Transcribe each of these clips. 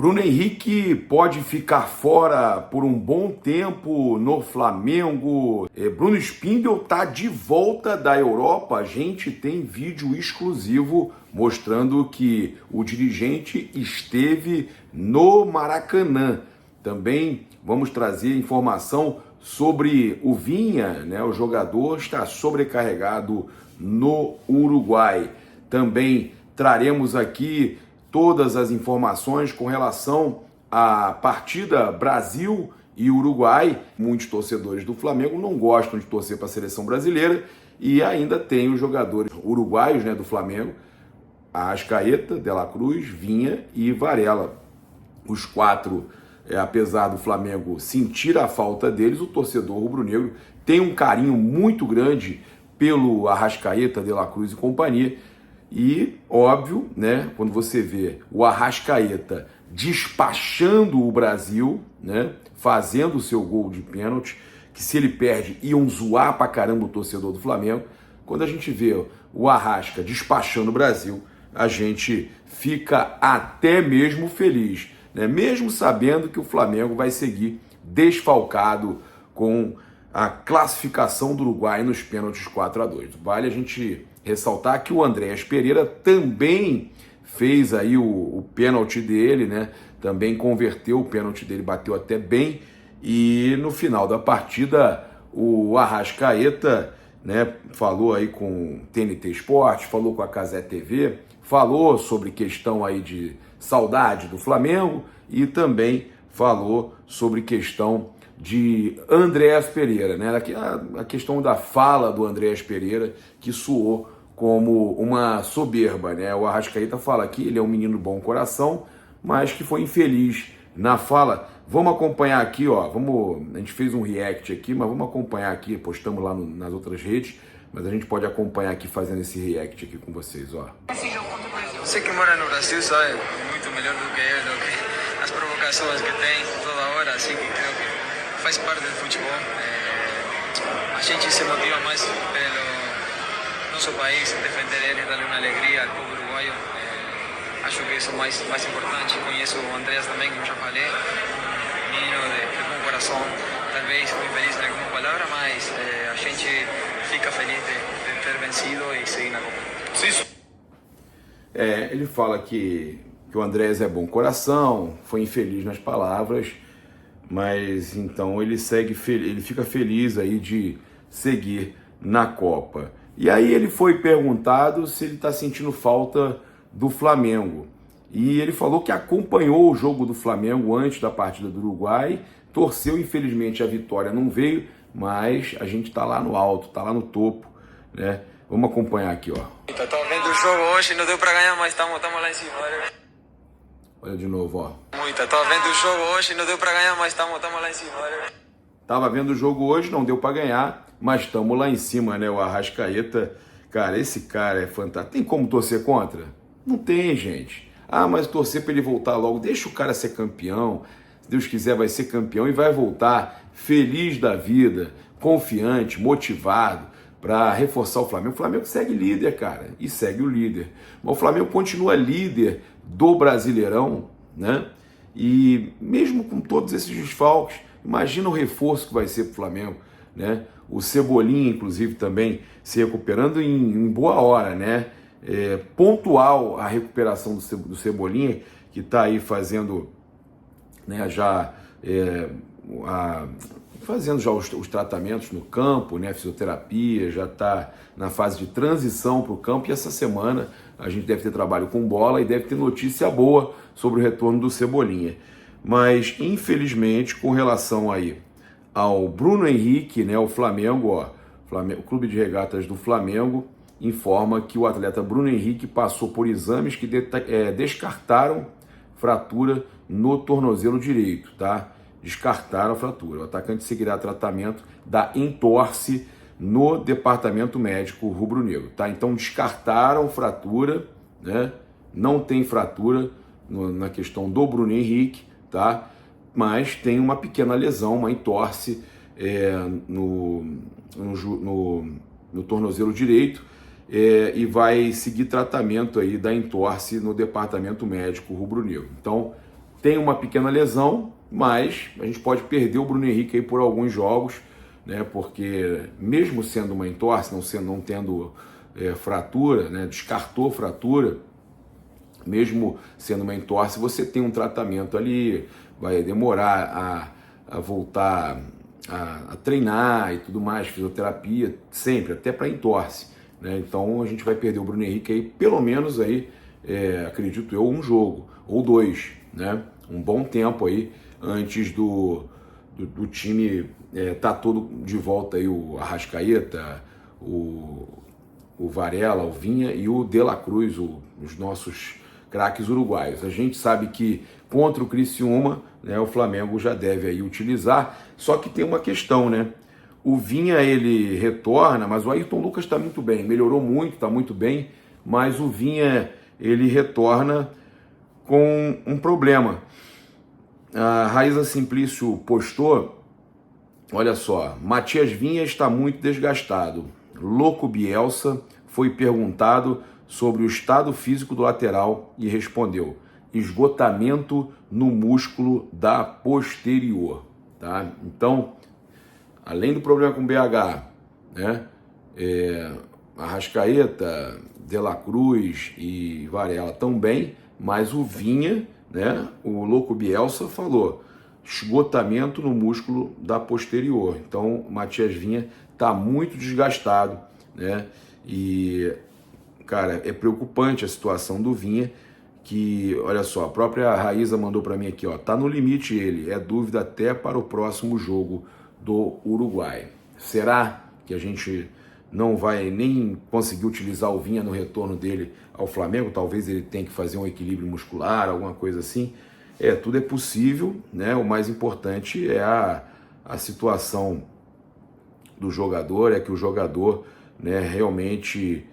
Bruno Henrique pode ficar fora por um bom tempo no Flamengo. Bruno Spindel está de volta da Europa. A gente tem vídeo exclusivo mostrando que o dirigente esteve no Maracanã. Também vamos trazer informação sobre o Vinha, né? O jogador está sobrecarregado no Uruguai. Também traremos aqui todas as informações com relação à partida Brasil e Uruguai. Muitos torcedores do Flamengo não gostam de torcer para a seleção brasileira e ainda tem os jogadores uruguaios, né, do Flamengo, Arrascaeta, De La Cruz, Vinha e Varela. Os quatro, apesar do Flamengo sentir a falta deles, o torcedor rubro-negro tem um carinho muito grande pelo Arrascaeta, De La Cruz e companhia. E, óbvio, né, quando você vê o Arrascaeta despachando o Brasil, né, fazendo o seu gol de pênalti, que se ele perde iam zoar pra caramba o torcedor do Flamengo. Quando a gente vê o Arrasca despachando o Brasil, a gente fica até mesmo feliz, né, mesmo sabendo que o Flamengo vai seguir desfalcado com a classificação do Uruguai nos pênaltis 4-2. Vale a gente ressaltar que o Andréas Pereira também fez aí o pênalti dele, né? Também converteu o pênalti dele, bateu até bem. E no final da partida, o Arrascaeta, né, falou aí com o TNT Esportes, falou com a Cazé TV, falou sobre questão aí de saudade do Flamengo e também falou sobre questão de Andréas Pereira, né? A questão da fala do Andréas Pereira, que soou como uma soberba, né? O Arrascaeta fala que ele é um menino bom coração, mas que foi infeliz na fala. Vamos acompanhar aqui, ó. A gente fez um react aqui, mas vamos acompanhar aqui, postamos lá nas outras redes, mas a gente pode acompanhar aqui fazendo esse react aqui com vocês, ó. Você que mora no Brasil sabe muito melhor do que eu, do que as provocações que tem toda hora, assim que creo que faz parte do futebol. A gente se motiva mais pelo nosso país, defender ele, darle uma alegria ao povo uruguaio. Acho que isso é mais importante. Conheço o Andréas também, como já falei, um menino de bom coração. Talvez foi infeliz em alguma palavra, mas a gente fica feliz de ter vencido e seguir na Copa. Sim. Ele fala que o Andréas é bom coração, foi infeliz nas palavras, mas então ele fica feliz aí de seguir na Copa. E aí ele foi perguntado se ele está sentindo falta do Flamengo. E ele falou que acompanhou o jogo do Flamengo antes da partida do Uruguai, torceu, infelizmente a vitória não veio, mas a gente está lá no alto, está lá no topo, né? Vamos acompanhar aqui, ó. Tô vendo o jogo hoje, não deu para ganhar, mas estamos lá em cima. Olha de novo, ó. Tô vendo o jogo hoje, não deu para ganhar, mas estamos lá em cima. Tava vendo o jogo hoje, não deu para ganhar, mas estamos lá em cima, né? O Arrascaeta, cara, esse cara é fantástico. Tem como torcer contra? Não tem, gente. Ah, mas torcer para ele voltar logo. Deixa o cara ser campeão. Se Deus quiser, vai ser campeão e vai voltar feliz da vida, confiante, motivado para reforçar o Flamengo. O Flamengo segue líder, cara, e segue o líder. Mas o Flamengo continua líder do Brasileirão, né? E mesmo com todos esses desfalques, imagina o reforço que vai ser para o Flamengo, né? O Cebolinha, inclusive, também se recuperando em boa hora, né? Pontual a recuperação do Cebolinha, que está aí fazendo, né, fazendo já os tratamentos no campo, né, fisioterapia, já está na fase de transição para o campo, e essa semana a gente deve ter trabalho com bola e deve ter notícia boa sobre o retorno do Cebolinha. Mas, infelizmente, com relação aí ao Bruno Henrique, né, o Flamengo, ó, o Clube de Regatas do Flamengo informa que o atleta Bruno Henrique passou por exames que descartaram fratura no tornozelo direito, tá? Descartaram a fratura. O atacante seguirá tratamento da entorse no departamento médico rubro-negro, tá? Então descartaram fratura, né? Não tem fratura na questão do Bruno Henrique, tá? Mas tem uma pequena lesão, uma entorse no tornozelo direito, e vai seguir tratamento aí da entorse no departamento médico rubro-negro. Então, tem uma pequena lesão, mas a gente pode perder o Bruno Henrique aí por alguns jogos, né? Porque mesmo sendo uma entorse, não tendo fratura, né? Descartou fratura, mesmo sendo uma entorse, você tem um tratamento ali, vai demorar a voltar a treinar e tudo mais, fisioterapia, sempre, até para entorse, né? Então a gente vai perder o Bruno Henrique aí, pelo menos aí, acredito eu, um jogo ou dois, né? Um bom tempo aí antes do time tá todo de volta aí, o Arrascaeta, o Varela, o Vinha e o De La Cruz, os nossos craques uruguaios. A gente sabe que contra o Criciúma, né, o Flamengo já deve aí utilizar, só que tem uma questão, né? O Vinha, ele retorna, mas o Ayrton Lucas está muito bem, melhorou muito, está muito bem, mas o Vinha, ele retorna com um problema. A Raíza Simplício postou, olha só, Matias Vinha está muito desgastado. Louco Bielsa foi perguntado sobre o estado físico do lateral e respondeu: esgotamento no músculo da posterior, tá? Então, além do problema com o BH, né, Arrascaeta, De La Cruz e Varela estão bem, mas o Vinha, né, o Louco Bielsa falou esgotamento no músculo da posterior. Então, o Matias Vinha está muito desgastado, né? E, cara, é preocupante a situação do Vinha, que, olha só, a própria Raíza mandou para mim aqui, ó, tá no limite ele, é dúvida até para o próximo jogo do Uruguai. Será que a gente não vai nem conseguir utilizar o Vinha no retorno dele ao Flamengo? Talvez ele tenha que fazer um equilíbrio muscular, alguma coisa assim. Tudo é possível, né? O mais importante é a situação do jogador, é que o jogador, né, realmente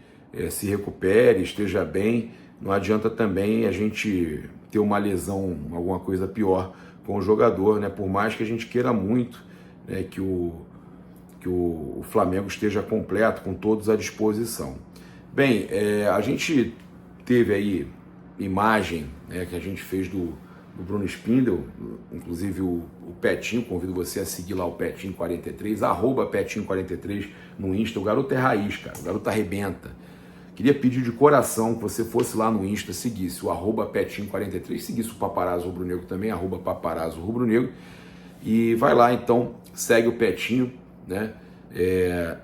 se recupere, esteja bem. Não adianta também a gente ter uma lesão, alguma coisa pior com o jogador, né? Por mais que a gente queira muito, né, que o Flamengo esteja completo, com todos à disposição. Bem, a gente teve aí imagem, né, que a gente fez do Bruno Spindel, inclusive o Petinho, convido você a seguir lá o Petinho43, @Petinho43 no Insta. O garoto é raiz, cara, o garoto arrebenta. Queria pedir de coração que você fosse lá no Insta, seguisse o @Petinho43, seguisse o Paparazzo Rubro Negro também, @Paparazzo Rubro Negro, e vai lá então, segue o Petinho, né?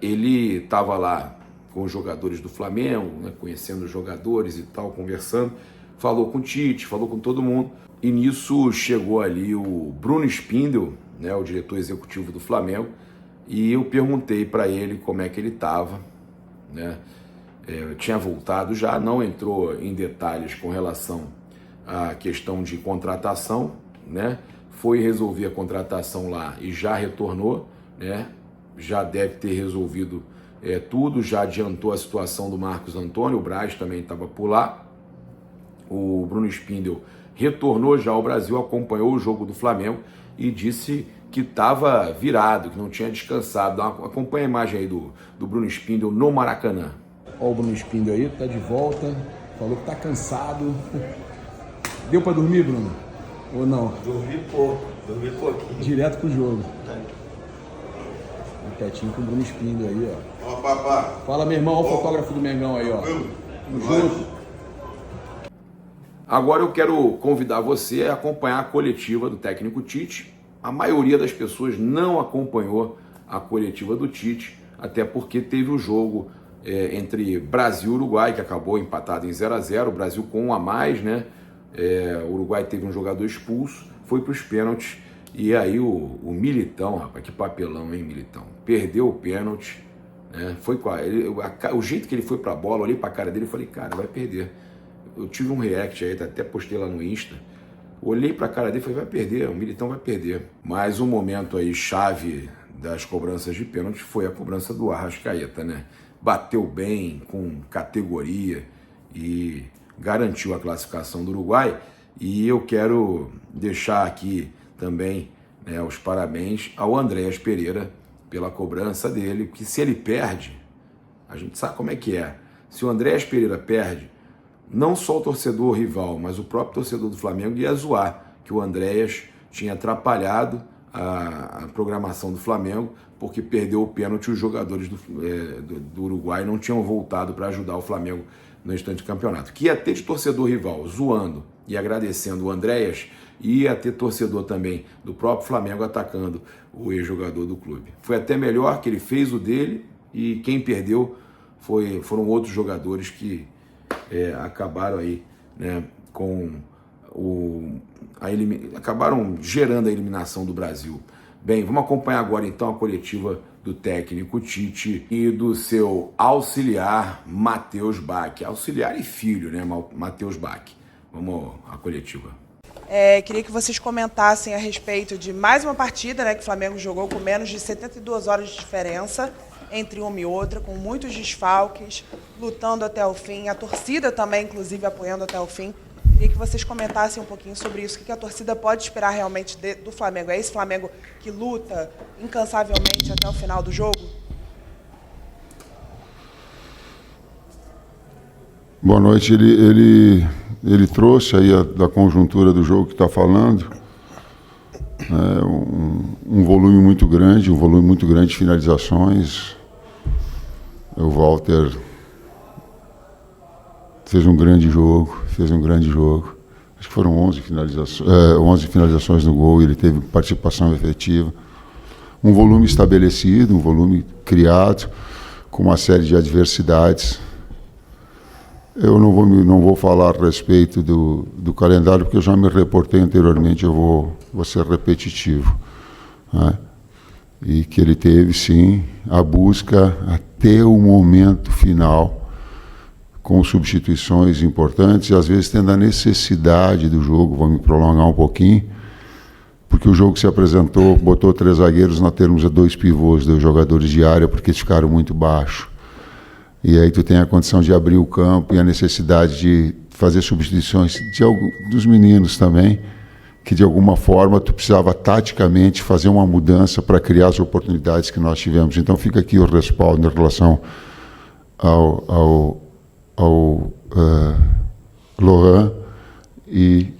Ele estava lá com os jogadores do Flamengo, né, conhecendo os jogadores e tal, conversando, falou com o Tite, falou com todo mundo, e nisso chegou ali o Bruno Spindel, né, o diretor executivo do Flamengo, e eu perguntei para ele como é que ele estava, né? Tinha voltado já, não entrou em detalhes com relação à questão de contratação, né? Foi resolver a contratação lá e já retornou, né? Já deve ter resolvido tudo, já adiantou a situação do Marcos Antônio, o Braz também estava por lá. O Bruno Spindel retornou já ao Brasil, acompanhou o jogo do Flamengo e disse que estava virado, que não tinha descansado. Acompanha a imagem aí do Bruno Spindel no Maracanã. Olha o Bruno Spindel aí, tá de volta, falou que tá cansado. Deu para dormir, Bruno? Ou não? Dormi pouco, dormi pouquinho. Direto pro jogo. O Petinho com o Bruno Spindel aí, ó. Ó, papá. Fala, meu irmão, olha o fotógrafo do Mengão aí, ó. Junto. Agora eu quero convidar você a acompanhar a coletiva do técnico Tite. A maioria das pessoas não acompanhou a coletiva do Tite, até porque teve o jogo entre Brasil e Uruguai, que acabou empatado em 0-0, o Brasil com um a mais, né? O Uruguai teve um jogador expulso, foi para os pênaltis, e aí o Militão, rapaz, que papelão, hein, Militão? Perdeu o pênalti, né? Foi o jeito que ele foi para a bola, olhei para a cara dele e falei, cara, vai perder. Eu tive um react aí, até postei lá no Insta, olhei para a cara dele e falei, vai perder, o Militão vai perder. Mas um momento aí chave das cobranças de pênalti foi a cobrança do Arrascaeta, né? Bateu bem, com categoria e garantiu a classificação do Uruguai. E eu quero deixar aqui também, né, os parabéns ao Andréas Pereira pela cobrança dele, que se ele perde, a gente sabe como é que é. Se o Andréas Pereira perde, não só o torcedor rival, mas o próprio torcedor do Flamengo ia zoar, que o Andréas tinha atrapalhado a programação do Flamengo, porque perdeu o pênalti e os jogadores do Uruguai não tinham voltado para ajudar o Flamengo no restante do campeonato. Que ia ter de torcedor rival zoando e agradecendo o Andréas, e ia ter torcedor também do próprio Flamengo atacando o ex-jogador do clube. Foi até melhor que ele fez o dele, e quem perdeu foram outros jogadores que acabaram aí, né, acabaram gerando a eliminação do Brasil. Bem, vamos acompanhar agora então a coletiva do técnico Tite e do seu auxiliar Matheus Bach. Auxiliar e filho, né, Matheus Bach. Vamos à coletiva. Queria que vocês comentassem a respeito de mais uma partida, né, que o Flamengo jogou com menos de 72 horas de diferença entre uma e outra, com muitos desfalques, lutando até o fim, a torcida também, inclusive, apoiando até o fim. Queria que vocês comentassem um pouquinho sobre isso, o que a torcida pode esperar realmente do Flamengo. É esse Flamengo que luta incansavelmente até o final do jogo? Boa noite. Ele trouxe aí da conjuntura do jogo que está falando, um volume muito grande, de finalizações. O Walter fez um grande jogo. Acho que foram 11 finalizações no gol, ele teve participação efetiva. Um volume estabelecido, um volume criado, com uma série de adversidades. Eu não vou falar a respeito do calendário, porque eu já me reportei anteriormente, eu vou ser repetitivo, né? E que ele teve, sim, a busca até o momento final, com substituições importantes, e às vezes tendo a necessidade do jogo, vou me prolongar um pouquinho, porque o jogo se apresentou, botou 3 zagueiros, nós temos 2 pivôs, 2 jogadores de área, porque eles ficaram muito baixos. E aí tu tem a condição de abrir o campo e a necessidade de fazer substituições dos meninos também, que de alguma forma tu precisava taticamente fazer uma mudança para criar as oportunidades que nós tivemos. Então fica aqui o respaldo em relação ao Lohan e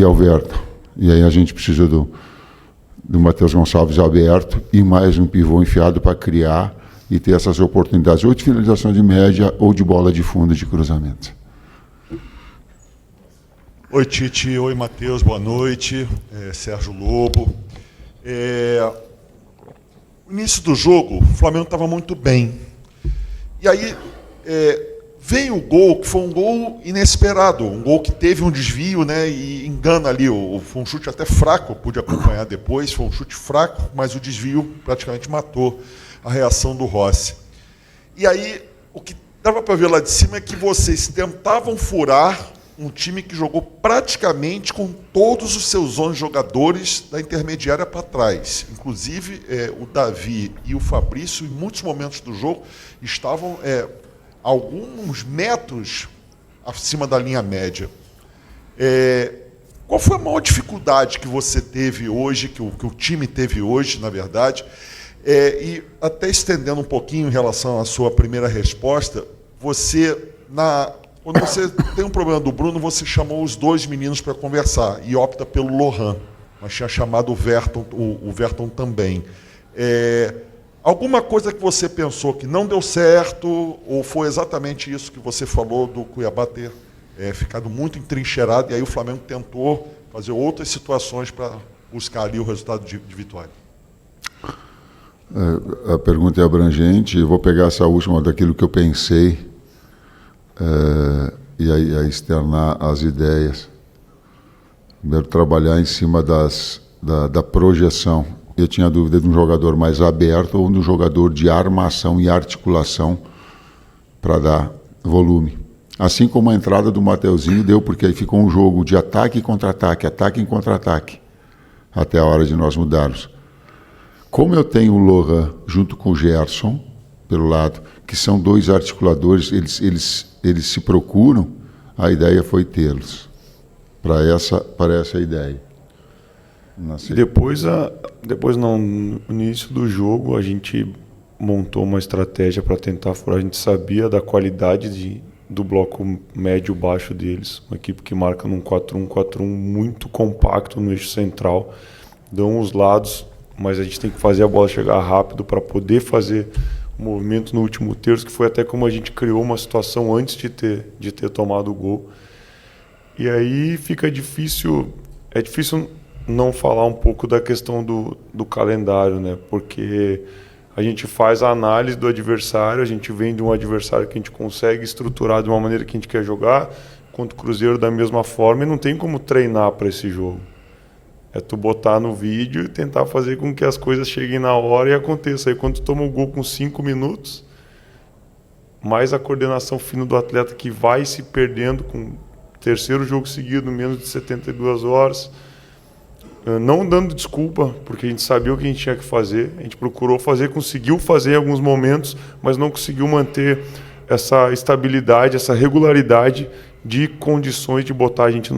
ao Verto. E aí a gente precisa do Matheus Gonçalves aberto e mais um pivô enfiado para criar e ter essas oportunidades, ou de finalização de média ou de bola de fundo de cruzamento. Oi, Tite. Oi, Matheus. Boa noite. Sérgio Lobo. No início do jogo, o Flamengo estava muito bem. E aí vem o gol, que foi um gol inesperado, um gol que teve um desvio, né, e engana ali. Foi um chute até fraco, eu pude acompanhar depois, foi um chute fraco, mas o desvio praticamente matou a reação do Rossi. E aí, o que dava para ver lá de cima é que vocês tentavam furar um time que jogou praticamente com todos os seus 11 jogadores da intermediária para trás. Inclusive, o Davi e o Fabrício, em muitos momentos do jogo, estavam alguns metros acima da linha média. Qual foi a maior dificuldade que você teve hoje, que o time teve hoje, na verdade? E até estendendo um pouquinho em relação à sua primeira resposta, quando você tem um problema do Bruno, você chamou os 2 meninos para conversar e opta pelo Lohan, mas tinha chamado o Verton também. Alguma coisa que você pensou que não deu certo, ou foi exatamente isso que você falou do Cuiabá ter ficado muito entrincheirado, e aí o Flamengo tentou fazer outras situações para buscar ali o resultado de vitória? A pergunta é abrangente, eu vou pegar essa última daquilo que eu pensei e aí externar as ideias. Primeiro, trabalhar em cima da projeção. Eu tinha dúvida de um jogador mais aberto ou de um jogador de armação e articulação para dar volume. Assim como a entrada do Mateuzinho deu, porque aí ficou um jogo de ataque e contra-ataque, ataque e contra-ataque, até a hora de nós mudarmos. Como eu tenho o Lohan junto com o Gerson, pelo lado, que são 2 articuladores, eles se procuram, a ideia foi tê-los para essa ideia. Depois, no início do jogo, a gente montou uma estratégia para tentar furar. A gente sabia da qualidade do bloco médio-baixo deles. Uma equipe que marca num 4-1-4-1 muito compacto no eixo central. Dão os lados, mas a gente tem que fazer a bola chegar rápido para poder fazer o movimento no último terço, que foi até como a gente criou uma situação antes de ter tomado o gol. E aí fica difícil, é difícil não falar um pouco da questão do calendário, né? Porque a gente faz a análise do adversário, a gente vem de um adversário que a gente consegue estruturar de uma maneira que a gente quer jogar, contra o Cruzeiro da mesma forma, e não tem como treinar para esse jogo. É tu botar no vídeo e tentar fazer com que as coisas cheguem na hora e aconteça. Aí quando tu toma o gol com 5 minutos, mais a coordenação fina do atleta que vai se perdendo com o terceiro jogo seguido, menos de 72 horas, não dando desculpa, porque a gente sabia o que a gente tinha que fazer, a gente procurou fazer, conseguiu fazer em alguns momentos, mas não conseguiu manter essa estabilidade, essa regularidade de condições de botar a gente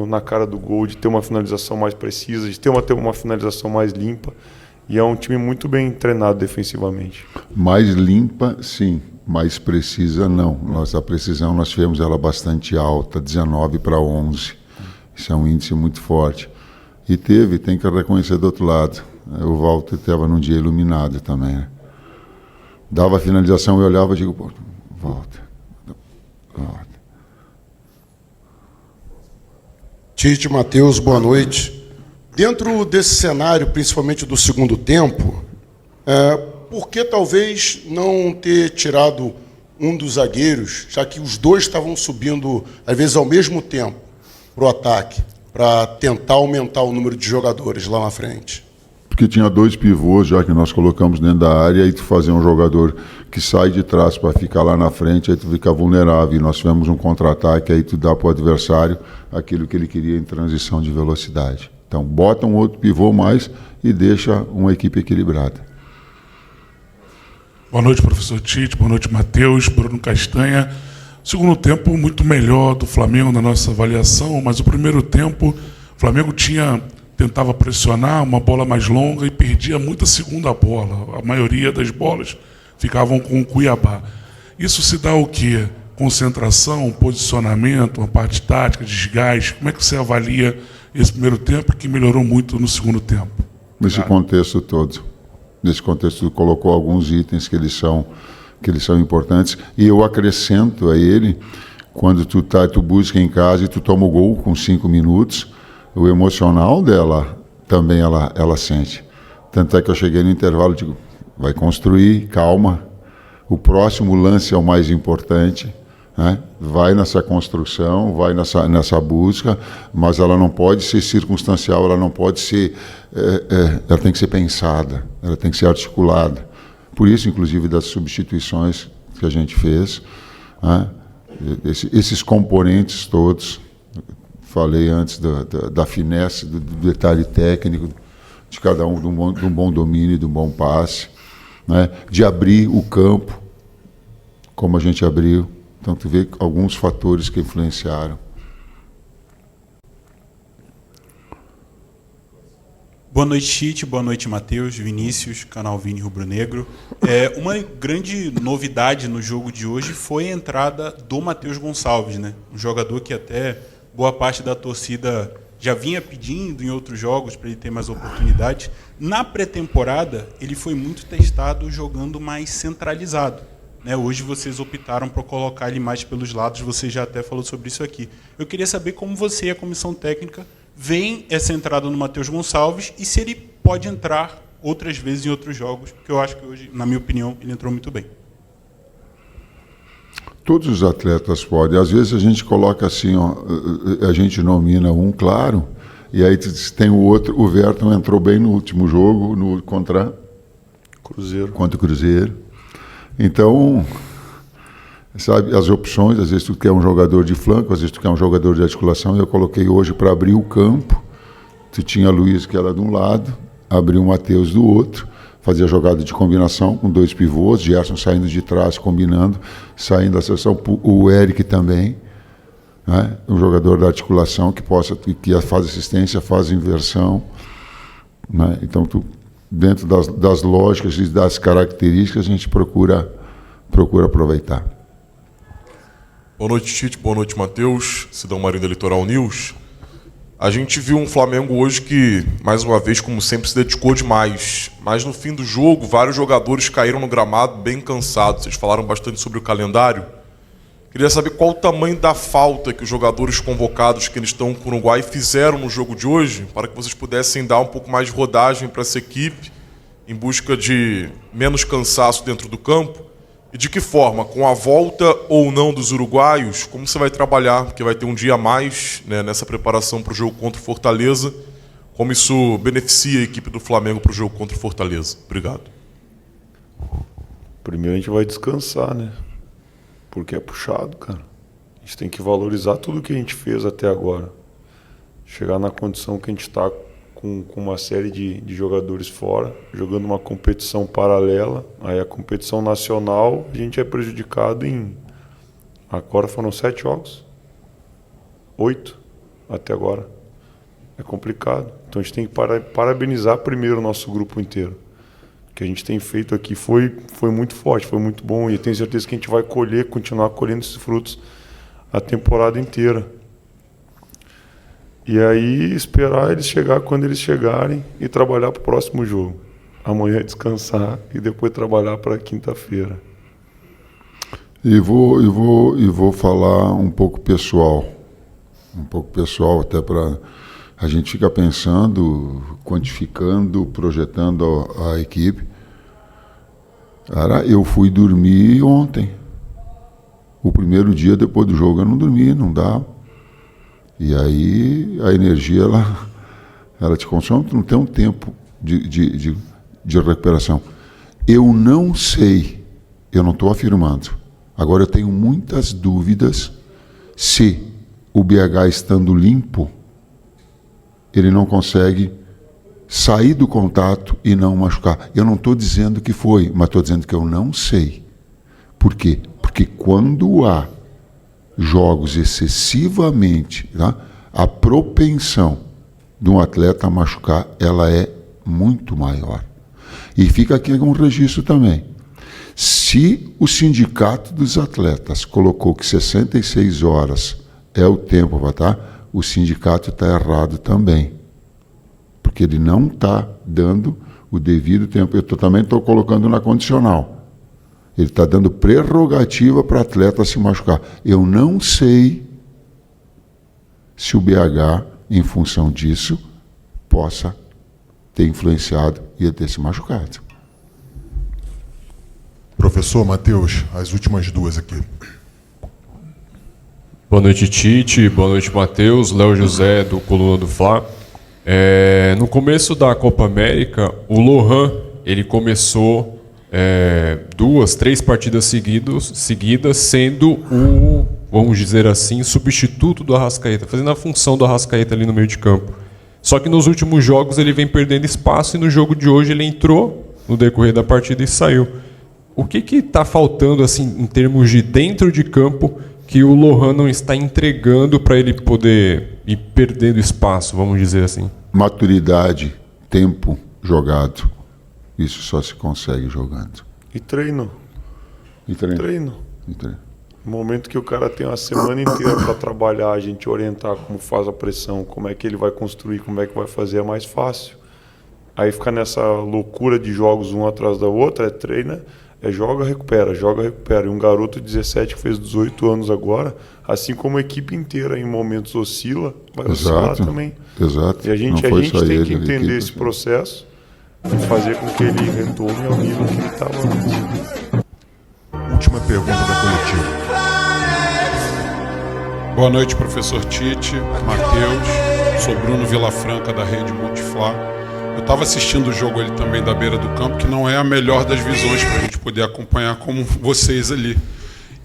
na cara do gol, de ter uma finalização mais precisa, de ter uma finalização mais limpa. E é um time muito bem treinado defensivamente. Mais limpa, sim. Mais precisa, não. A precisão, nós tivemos ela bastante alta, 19-11. Isso é um índice muito forte. E tem que reconhecer do outro lado. O Walter estava num dia iluminado também, né? Dava a finalização, eu olhava e digo, pô, Walter. Tite, Matheus, boa noite. Dentro desse cenário, principalmente do segundo tempo, por que talvez não ter tirado um dos zagueiros, já que os dois estavam subindo, às vezes, ao mesmo tempo, para o ataque, para tentar aumentar o número de jogadores lá na frente? Porque tinha 2 pivôs já que nós colocamos dentro da área, e tu fazer um jogador que sai de trás para ficar lá na frente, aí tu fica vulnerável. E nós tivemos um contra-ataque, aí tu dá para o adversário aquilo que ele queria em transição de velocidade. Então, bota um outro pivô mais e deixa uma equipe equilibrada. Boa noite, professor Tite. Boa noite, Matheus. Bruno Castanha. Segundo tempo muito melhor do Flamengo na nossa avaliação, mas o primeiro tempo o Flamengo tentava pressionar uma bola mais longa e perdia muita segunda bola. A maioria das bolas ficavam com o Cuiabá. Isso se dá o quê? Concentração, posicionamento, uma parte tática, desgaste. Como é que você avalia esse primeiro tempo que melhorou muito no segundo tempo? Nesse contexto todo. Nesse contexto, colocou alguns itens que eles são importantes. E eu acrescento a ele, quando tu busca em casa e tu toma o gol com 5 minutos, o emocional dela também ela sente. Tanto é que eu cheguei no intervalo e digo, vai construir, calma. O próximo lance é o mais importante, né? Vai nessa construção, vai nessa busca, mas ela não pode ser circunstancial, ela não pode ser... ela tem que ser pensada, ela tem que ser articulada. Por isso, inclusive, das substituições que a gente fez, né? Esses componentes todos... Falei antes da finesse, do detalhe técnico, de cada um, de um bom domínio, de um bom passe, né? De abrir o campo, como a gente abriu. Então, tu vê alguns fatores que influenciaram. Boa noite, Tite. Boa noite, Matheus, Vinícius, canal Vini Rubro Negro. Uma grande novidade no jogo de hoje foi a entrada do Matheus Gonçalves, né? Um jogador que até... boa parte da torcida já vinha pedindo em outros jogos para ele ter mais oportunidades. Na pré-temporada, ele foi muito testado jogando mais centralizado, né? Hoje vocês optaram por colocar ele mais pelos lados, você já até falou sobre isso aqui. Eu queria saber como você e a comissão técnica veem essa entrada no Matheus Gonçalves e se ele pode entrar outras vezes em outros jogos, porque eu acho que hoje, na minha opinião, ele entrou muito bem. Todos os atletas podem. Às vezes a gente coloca assim, ó, a gente nomina um, claro, e aí tem o outro. O Verton entrou bem no último jogo contra o Cruzeiro. Então, sabe, as opções, às vezes tu quer um jogador de flanco, às vezes tu quer um jogador de articulação. Eu coloquei hoje para abrir o campo. Tu tinha Luiz, que era de um lado, abriu o Matheus do outro. Fazia jogada de combinação com 2 pivôs, Gerson saindo de trás, combinando, saindo da seção, o Eric também, né? Um jogador da articulação que faz assistência, faz inversão, né? Então, dentro das lógicas e das características, a gente procura aproveitar. Boa noite, Tite. Boa noite, Matheus. Sidão Marinho da Litoral News. A gente viu um Flamengo hoje que, mais uma vez, como sempre, se dedicou demais. Mas no fim do jogo, vários jogadores caíram no gramado bem cansados. Vocês falaram bastante sobre o calendário. Queria saber qual o tamanho da falta que os jogadores convocados que eles estão com o Uruguai fizeram no jogo de hoje, para que vocês pudessem dar um pouco mais de rodagem para essa equipe, em busca de menos cansaço dentro do campo. E de que forma, com a volta ou não dos uruguaios, como você vai trabalhar, porque vai ter um dia a mais, né, nessa preparação para o jogo contra o Fortaleza, como isso beneficia a equipe do Flamengo para o jogo contra o Fortaleza? Obrigado. Primeiro a gente vai descansar, né? Porque é puxado, cara. A gente tem que valorizar tudo que a gente fez até agora. Chegar na condição que a gente está com uma série de jogadores fora, jogando uma competição paralela. Aí a competição nacional, a gente é prejudicado em... Agora foram 7 jogos. 8 até agora. É complicado. Então a gente tem que parabenizar primeiro o nosso grupo inteiro. O que a gente tem feito aqui foi muito forte, foi muito bom. E eu tenho certeza que a gente vai continuar colhendo esses frutos a temporada inteira. E aí esperar eles chegar quando eles chegarem e trabalhar para o próximo jogo. Amanhã descansar e depois trabalhar para quinta-feira. E vou falar um pouco pessoal. Um pouco pessoal, até para... A gente fica pensando, quantificando, projetando a equipe. Cara, eu fui dormir ontem. O primeiro dia depois do jogo eu não dormi, não dá. E aí a energia ela te consome, tu não tem um tempo de recuperação. Eu não sei, eu não estou afirmando. Agora eu tenho muitas dúvidas se o BH estando limpo, ele não consegue sair do contato e não machucar. Eu não estou dizendo que foi, mas estou dizendo que eu não sei. Por quê? Porque quando há jogos excessivamente, tá? A propensão de um atleta a machucar, ela é muito maior. E fica aqui um registro também. Se o sindicato dos atletas colocou que 66 horas é o tempo para estar, o sindicato está errado também. Porque ele não está dando o devido tempo. Eu também estou colocando na condicional. Ele está dando prerrogativa para o atleta se machucar. Eu não sei se o BH, em função disso, possa ter influenciado e ter se machucado. Professor Matheus, as últimas duas aqui. Boa noite, Tite. Boa noite, Matheus. Léo José, do Coluna do Fla. No começo da Copa América, o Lohan, ele começou 2, 3 partidas seguidas sendo o, vamos dizer assim, substituto do Arrascaeta, fazendo a função do Arrascaeta ali no meio de campo. Só que nos últimos jogos ele vem perdendo espaço e no jogo de hoje ele entrou no decorrer da partida e saiu. O que está faltando assim em termos de dentro de campo que o Lohan não está entregando para ele poder ir perdendo espaço, vamos dizer assim? Maturidade, Tempo jogado. Isso só se consegue jogando. E treino. E treino. Treino. E treino. No momento que o cara tem uma semana inteira para trabalhar, a gente orientar como faz a pressão, como é que ele vai construir, como é que vai fazer, é mais fácil. Aí fica nessa loucura de jogos um atrás da outra, treina, joga, recupera, joga, recupera. E um garoto de 17 que fez 18 anos agora, assim como a equipe inteira em momentos oscila, vai oscilar também. Exato. E a gente tem que entender esse processo e fazer com que ele retorne ao nível que ele estava antes. Última pergunta da coletiva. Boa noite, professor Tite, Matheus. Sou Bruno Vilafranca, da Rede Multiflá. Eu estava assistindo o jogo ali também da beira do campo, que não é a melhor das visões para a gente poder acompanhar como vocês ali.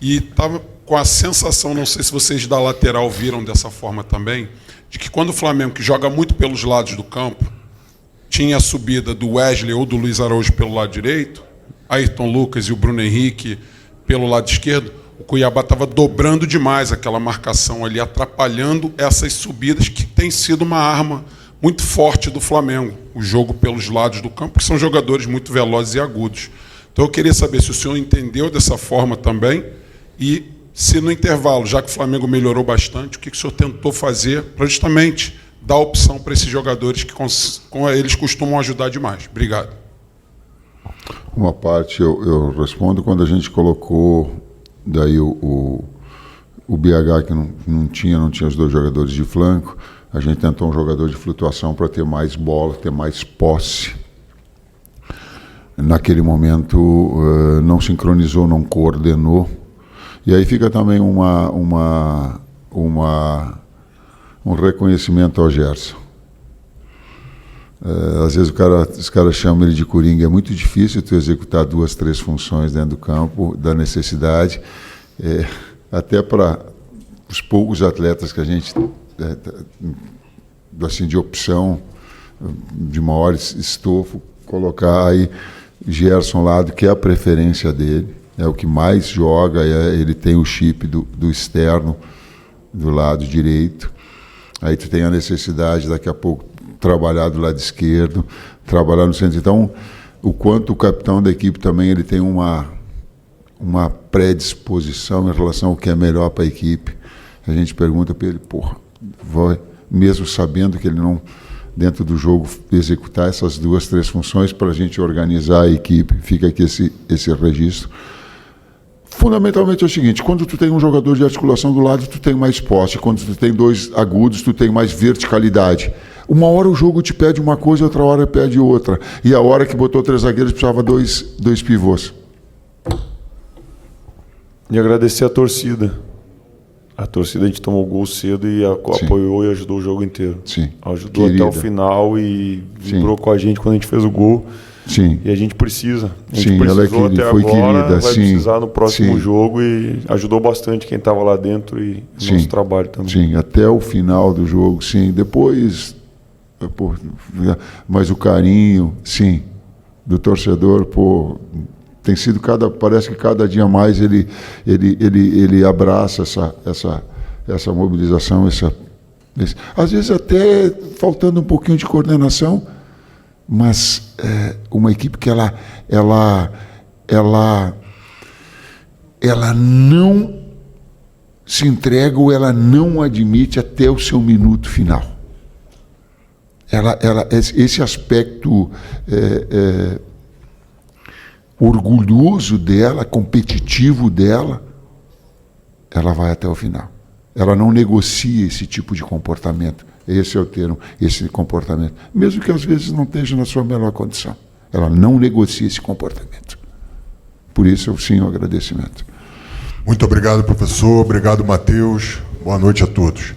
E estava com a sensação, não sei se vocês da lateral viram dessa forma também, de que quando o Flamengo, que joga muito pelos lados do campo, tinha a subida do Wesley ou do Luiz Araújo pelo lado direito, Ayrton Lucas e o Bruno Henrique pelo lado esquerdo, o Cuiabá estava dobrando demais aquela marcação ali, atrapalhando essas subidas, que tem sido uma arma muito forte do Flamengo, o jogo pelos lados do campo, que são jogadores muito velozes e agudos. Então eu queria saber se o senhor entendeu dessa forma também e se no intervalo, já que o Flamengo melhorou bastante, o que o senhor tentou fazer para justamente dar opção para esses jogadores que eles costumam ajudar demais? Obrigado. Uma parte eu respondo quando a gente colocou daí o BH, que não tinha os dois jogadores de flanco, a gente tentou um jogador de flutuação para ter mais bola, ter mais posse. Naquele momento não sincronizou, não coordenou. E aí fica também um reconhecimento ao Gerson. Às vezes os caras chamam ele de coringa. É muito difícil tu executar 2, 3 funções dentro do campo, da necessidade. Até para os poucos atletas que a gente, assim, de opção, de maior estofo, colocar aí Gerson Lado, que é a preferência dele, é o que mais joga, ele tem o chip do externo do lado direito. Aí tu tem a necessidade, daqui a pouco, trabalhar do lado esquerdo, trabalhar no centro. Então, o quanto o capitão da equipe também ele tem uma predisposição em relação ao que é melhor para a equipe. A gente pergunta para ele, mesmo sabendo que ele não, dentro do jogo, executar essas 2, 3 funções para a gente organizar a equipe, fica aqui esse registro. Fundamentalmente é o seguinte: quando tu tem um jogador de articulação do lado, tu tem mais posse. Quando tu tem 2 agudos, tu tem mais verticalidade. Uma hora o jogo te pede uma coisa, outra hora pede outra. E a hora que botou 3 zagueiros, precisava 2 pivôs. E agradecer a torcida. A torcida, a gente tomou gol cedo e apoiou e ajudou o jogo inteiro. Sim. Ajudou Querida. até o final e vibrou com a gente quando a gente fez o gol. Sim. E a gente precisa. A gente Sim, precisou ela é querida, até foi agora, querida. vai Sim. precisar no próximo Sim. jogo e ajudou bastante quem estava lá dentro e o nosso trabalho também. Sim, até o final do jogo, sim. Depois, mas o carinho, sim, do torcedor, tem sido parece que cada dia mais ele abraça essa mobilização, às vezes até faltando um pouquinho de coordenação, mas uma equipe que ela não se entrega ou ela não admite até o seu minuto final. Esse aspecto orgulhoso dela, competitivo dela, ela vai até o final. Ela não negocia esse tipo de comportamento. Esse é o termo, esse comportamento. Mesmo que às vezes não esteja na sua melhor condição. Ela não negocia esse comportamento. Por isso, sim, o agradecimento. Muito obrigado, professor. Obrigado, Matheus. Boa noite a todos.